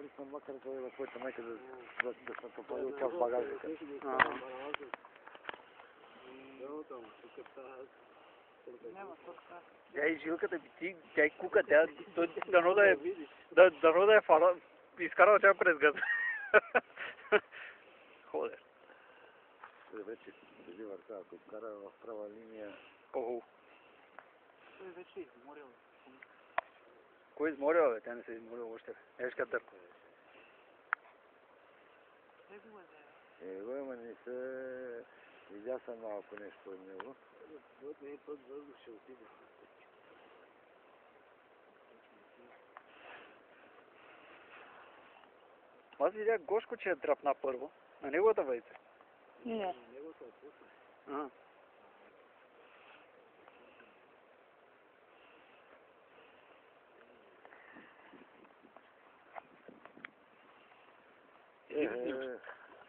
Дали сме макар да е твоята майка да сме топали от част багажника. Тя и жилката ти, тя и кука, тя дано да е фала, изкарала тя през гъз. Ходе. Вече били върта, ако кара в права линия. Оху. Той вече е изморил. Кой е изморил, бе? Тя не се е изморила още. Ешка търко. Его, ама не се... Видя съм малко нещо от него. Вот не е път въздух ще отиде. Аз видях Гошко, че я дръпна първо. На неговата вейца. Не. Неговата е после. Ага.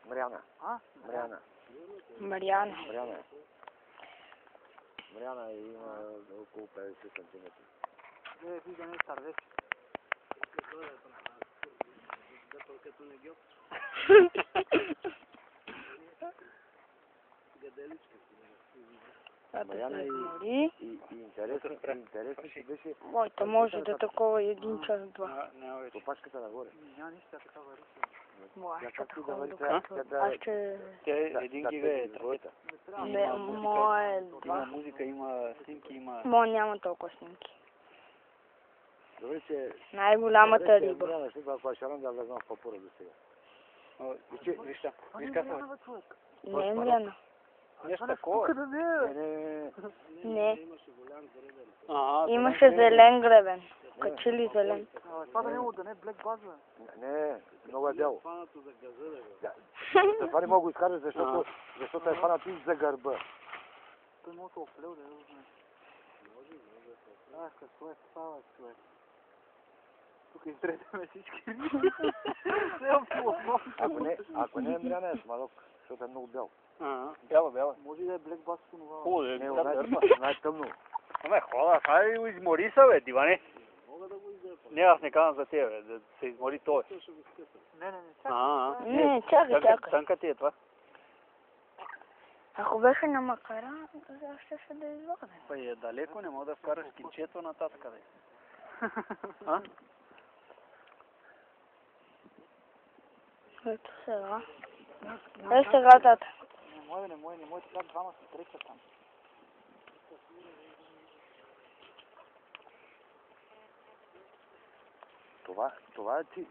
Мариана. А? Мариана. Мариана. Мариана. Мариана има около 50 см. Не, вижда не стар вече. Като не гьоп. Гаделичка си. Мариана и интересно си беше... Моята може да такова 1 час 2. Няма вече. Опашката нагоре. Няма нищо такава руса. Аз ще както да такова върви, докато. Аз ще... Тя е 1 гига е тракета. Не, моя е Има 2. музика, има снимки, има... Моя няма толкова снимки. Добре, че... Най-голямата риба. Мариана, след това, ако ще рам да влезам в папура до сега. Виж какво? Не е Мариана. Нещо такова. Не. Ага, Имаше зелен гребен. Качили зелен. Това да не е да не е блек база. Не, много е дело. Фанато за газа да го. Това не мога го изкараш, защото е фанат и за гърба. Той може да оплел да я знае. Ах, какво е става, човек. Тук изтретаме всички. Ако не е Мариана, е смалок, защото е много бял. Бяла. Може да е блек бас това. Хубаво, Не, най-тъмно. Аме, хода, хай го измори са, бе, Диване. Мога да го издепа. Не, аз не казвам за тебе, бе, да се измори той. Не, чакай. Не, чакай. Тънка ти е това. Ако беше на макара, аз ще се да извадя. Па е далеко, не мога да вкараш кинчето нататък, бе. А? Ето сега. Е сега, тата. Не мой, така двама се тречат там. Това е ти.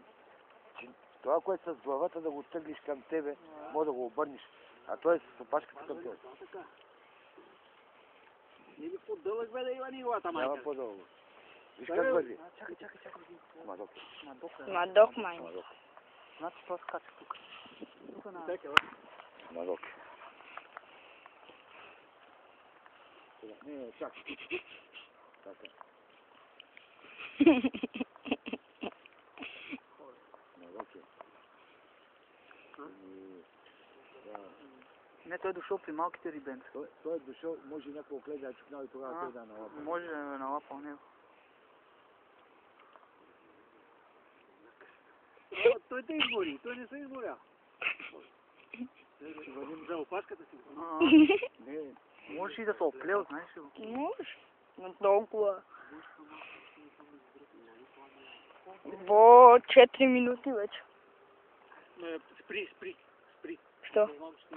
Това, което с главата да го тъглиш към тебе, може да го обърнеш. А той е с опашката към тебе. Или по-дълъг бе да има нивата, майка. Няма по-дълго. Виж как бъде. Чакай. Мадок май. Значи това скача тук. Тук на... Мадок. Не, чакай. Така. Мадок е. Не, той е дошъл при малките рибенца. Той е дошъл, може няколко кледа да чукнал и тогава той да е налапал. Може да е налапал него. Той те изгори, той не се изгоря. Ще върнем за опашката си. Не, Може и да се оплел, знаеш ли го? Може. Но толкова. 4 минути вече. Спри. Що? Не знам, че ти